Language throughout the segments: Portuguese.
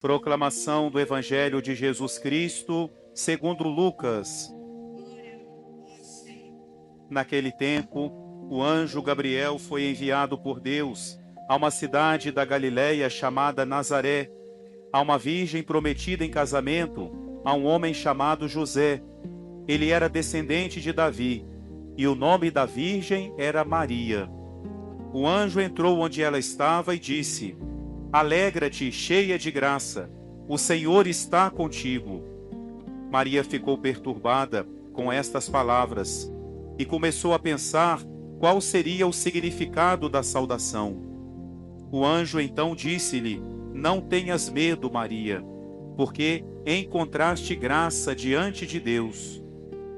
Proclamação do Evangelho de Jesus Cristo, segundo Lucas. Naquele tempo, o anjo Gabriel foi enviado por Deus a uma cidade da Galiléia chamada Nazaré, a uma virgem prometida em casamento a um homem chamado José. Ele era descendente de Davi, e o nome da virgem era Maria. O anjo entrou onde ela estava e disse: Alegra-te, cheia de graça, o Senhor está contigo. Maria ficou perturbada com estas palavras e começou a pensar qual seria o significado da saudação. O anjo então disse-lhe: Não tenhas medo, Maria, porque encontraste graça diante de Deus.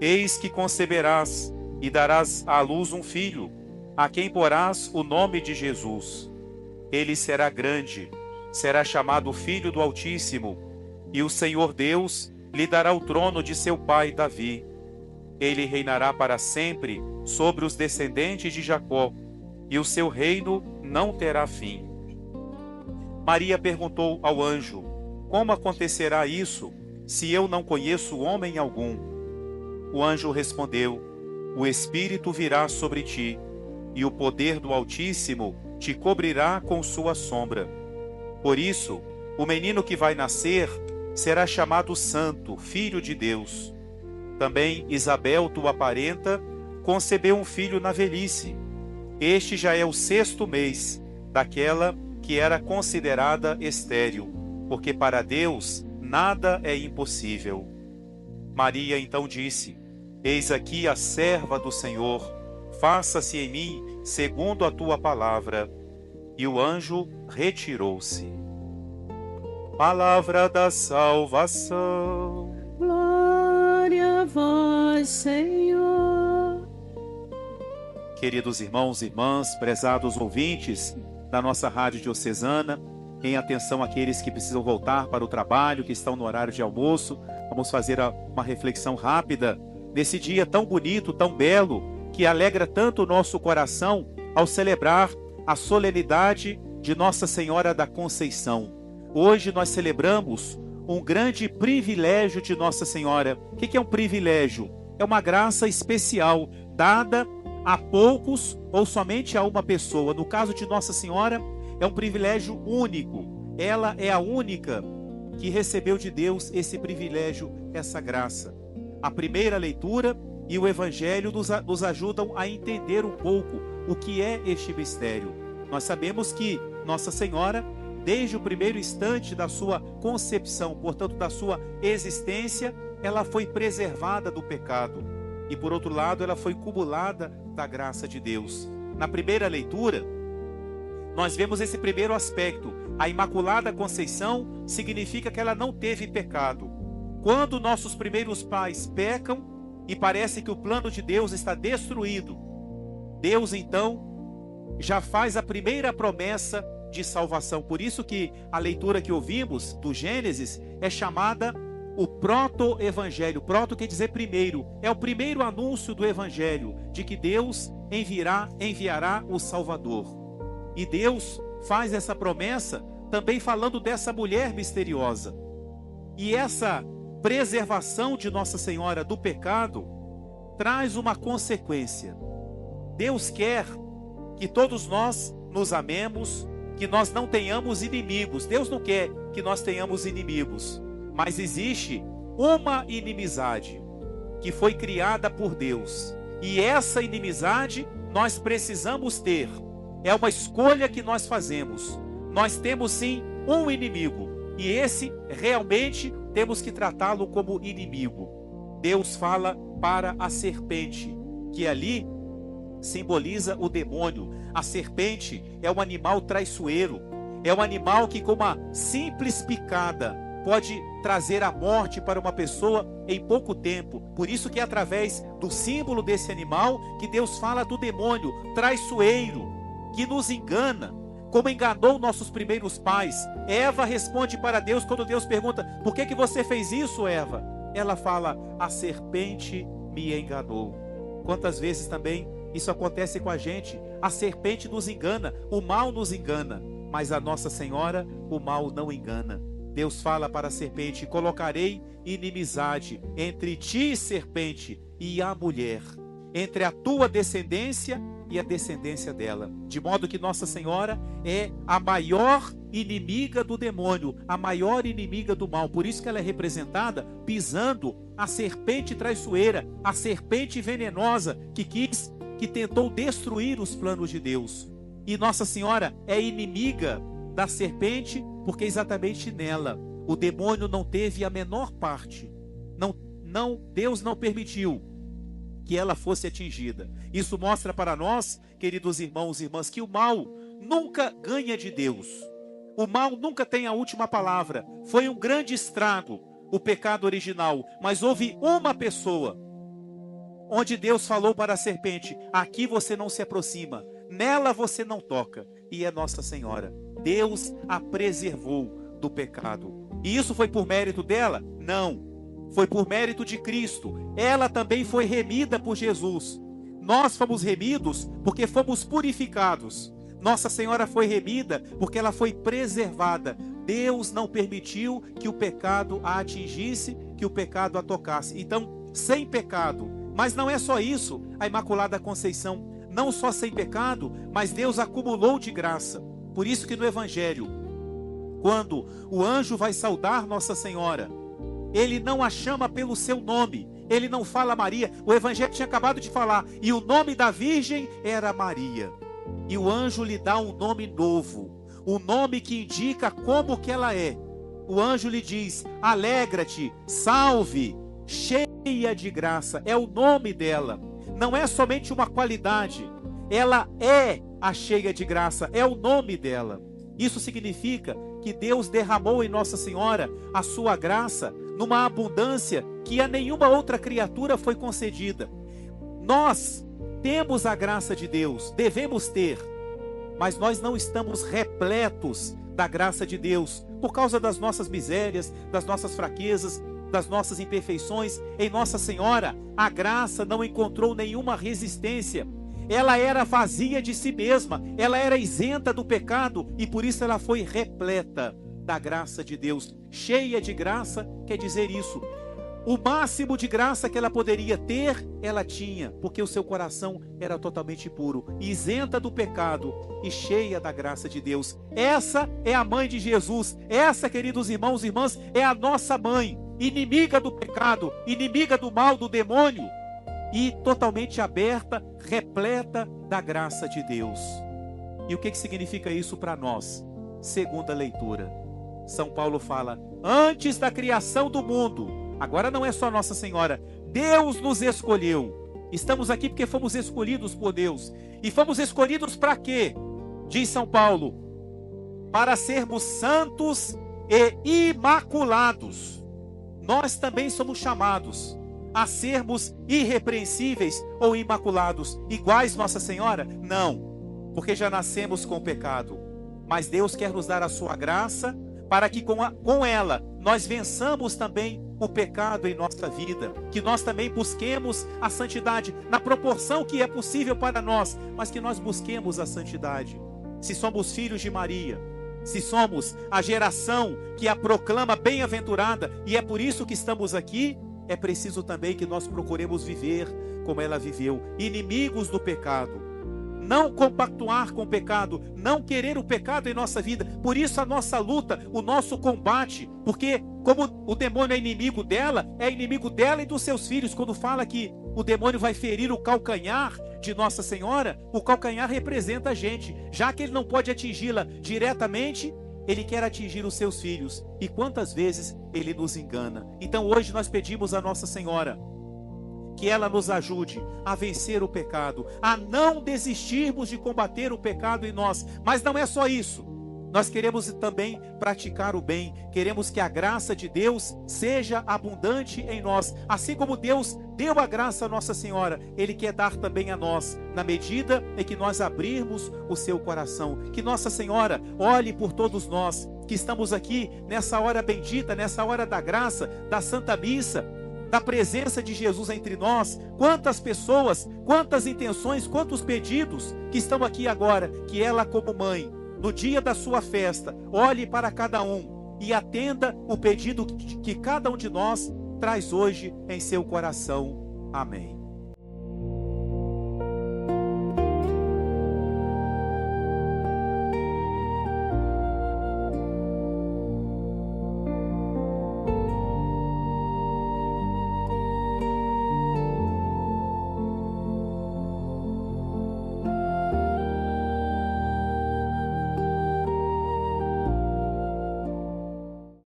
Eis que conceberás e darás à luz um filho, a quem porás o nome de Jesus. Ele será grande, será chamado Filho do Altíssimo, e o Senhor Deus lhe dará o trono de seu pai Davi. Ele reinará para sempre sobre os descendentes de Jacó, e o seu reino não terá fim. Maria perguntou ao anjo: Como acontecerá isso, se eu não conheço homem algum? O anjo respondeu: O Espírito virá sobre ti, e o poder do Altíssimo te cobrirá com sua sombra. Por isso, o menino que vai nascer será chamado Santo, Filho de Deus. Também Isabel, tua parenta, concebeu um filho na velhice. Este já é o 6º mês daquela que era considerada estéril, porque para Deus nada é impossível. Maria então disse: Eis aqui a serva do Senhor, faça-se em mim segundo a tua palavra. E o anjo retirou-se. Palavra da salvação. Glória a vós, Senhor. Queridos irmãos e irmãs, prezados ouvintes da nossa Rádio Diocesana, em atenção àqueles que precisam voltar para o trabalho, que estão no horário de almoço, vamos fazer uma reflexão rápida nesse dia tão bonito, tão belo, que alegra tanto o nosso coração ao celebrar a solenidade de Nossa Senhora da Conceição. Hoje nós celebramos um grande privilégio de Nossa Senhora. O que é um privilégio? É uma graça especial dada a poucos ou somente a uma pessoa. No caso de Nossa Senhora, é um privilégio único. Ela é a única que recebeu de Deus esse privilégio, essa graça. A primeira leitura e o Evangelho nos ajudam a entender um pouco o que é este mistério. Nós sabemos que Nossa Senhora, desde o primeiro instante da sua concepção, portanto da sua existência, ela foi preservada do pecado. E por outro lado, ela foi cumulada da graça de Deus. Na primeira leitura, nós vemos esse primeiro aspecto. A Imaculada Conceição significa que ela não teve pecado. Quando nossos primeiros pais pecam e parece que o plano de Deus está destruído, Deus então já faz a primeira promessa de salvação. Por isso que a leitura que ouvimos do Gênesis é chamada o proto-evangelho. Proto quer dizer primeiro. É o primeiro anúncio do evangelho, de que Deus enviará o Salvador. E Deus faz essa promessa também falando dessa mulher misteriosa. E essa preservação de Nossa Senhora do pecado traz uma consequência. Deus quer que todos nós nos amemos, que nós não tenhamos inimigos. Deus não quer que nós tenhamos inimigos, mas existe uma inimizade que foi criada por Deus, e essa inimizade nós precisamos ter. É uma escolha que nós fazemos. Nós temos sim um inimigo, e esse realmente temos que tratá-lo como inimigo. Deus fala para a serpente, que ali simboliza o demônio. A serpente é um animal traiçoeiro, é um animal que com uma simples picada pode trazer a morte para uma pessoa em pouco tempo. Por isso que é através do símbolo desse animal que Deus fala do demônio traiçoeiro, que nos engana, como enganou nossos primeiros pais. Eva responde para Deus quando Deus pergunta: por que você fez isso, Eva? Ela fala: a serpente me enganou. Quantas vezes também isso acontece com a gente? A serpente nos engana, o mal nos engana, mas a Nossa Senhora, o mal não engana. Deus fala para a serpente: colocarei inimizade entre ti, serpente, e a mulher, entre a tua descendência e a descendência dela. De modo que Nossa Senhora é a maior inimiga do demônio, a maior inimiga do mal. Por isso que ela é representada pisando a serpente traiçoeira, a serpente venenosa que tentou destruir os planos de Deus. E Nossa Senhora é inimiga da serpente, porque exatamente nela o demônio não teve a menor parte. Deus não permitiu que ela fosse atingida. Isso mostra para nós, queridos irmãos e irmãs, que o mal nunca ganha de Deus. O mal nunca tem a última palavra. Foi um grande estrago o pecado original, mas houve uma pessoa onde Deus falou para a serpente: aqui você não se aproxima, nela você não toca, e é Nossa Senhora. Deus a preservou do pecado. E isso foi por mérito dela? Não. Foi por mérito de Cristo. Ela também foi remida por Jesus. Nós fomos remidos porque fomos purificados. Nossa Senhora foi remida porque ela foi preservada. Deus não permitiu que o pecado a atingisse, que o pecado a tocasse. Então, sem pecado. Mas não é só isso, a Imaculada Conceição. Não só sem pecado, mas Deus acumulou de graça. Por isso que no Evangelho, quando o anjo vai saudar Nossa Senhora, ele não a chama pelo seu nome, ele não fala Maria. O Evangelho tinha acabado de falar, e o nome da Virgem era Maria. E o anjo lhe dá um nome novo, um nome que indica como que ela é. O anjo lhe diz: alegra-te, salve, cheia de graça. É o nome dela, não é somente uma qualidade, ela é a cheia de graça, é o nome dela. Isso significa que Deus derramou em Nossa Senhora a sua graça numa abundância que a nenhuma outra criatura foi concedida. Nós temos a graça de Deus, devemos ter, mas nós não estamos repletos da graça de Deus por causa das nossas misérias, das nossas fraquezas, das nossas imperfeições. Em Nossa Senhora, a graça não encontrou nenhuma resistência. Ela era vazia de si mesma, ela era isenta do pecado e por isso ela foi repleta da graça de Deus. Cheia de graça quer dizer isso. O máximo de graça que ela poderia ter, ela tinha, porque o seu coração era totalmente puro, isenta do pecado e cheia da graça de Deus. Essa é a mãe de Jesus. Essa, queridos irmãos e irmãs, é a nossa mãe, inimiga do pecado, inimiga do mal, do demônio, e totalmente aberta, repleta da graça de Deus. E o que significa isso para nós? Segunda leitura. São Paulo fala: antes da criação do mundo, agora não é só Nossa Senhora, Deus nos escolheu. Estamos aqui porque fomos escolhidos por Deus. E fomos escolhidos para quê? Diz São Paulo: para sermos santos e imaculados. Nós também somos chamados a sermos irrepreensíveis ou imaculados, iguais Nossa Senhora? Não, porque já nascemos com o pecado. Mas Deus quer nos dar a sua graça para que com ela nós vençamos também o pecado em nossa vida, que nós também busquemos a santidade na proporção que é possível para nós, mas que nós busquemos a santidade. Se somos filhos de Maria, se somos a geração que a proclama bem-aventurada, e é por isso que estamos aqui, é preciso também que nós procuremos viver como ela viveu, inimigos do pecado, não compactuar com o pecado, não querer o pecado em nossa vida. Por isso a nossa luta, o nosso combate, porque como o demônio é inimigo dela e dos seus filhos. Quando fala que o demônio vai ferir o calcanhar de Nossa Senhora, o calcanhar representa a gente. Já que ele não pode atingi-la diretamente, ele quer atingir os seus filhos. E quantas vezes ele nos engana. Então hoje nós pedimos a Nossa Senhora que ela nos ajude a vencer o pecado, a não desistirmos de combater o pecado em nós. Mas não é só isso. Nós queremos também praticar o bem. Queremos que a graça de Deus seja abundante em nós. Assim como Deus deu a graça a Nossa Senhora, Ele quer dar também a nós, na medida em que nós abrirmos o seu coração. Que Nossa Senhora olhe por todos nós que estamos aqui nessa hora bendita, nessa hora da graça, da Santa Missa, da presença de Jesus entre nós. Quantas pessoas, quantas intenções, quantos pedidos que estão aqui agora. Que ela, como mãe, no dia da sua festa, olhe para cada um e atenda o pedido que cada um de nós traz hoje em seu coração. Amém.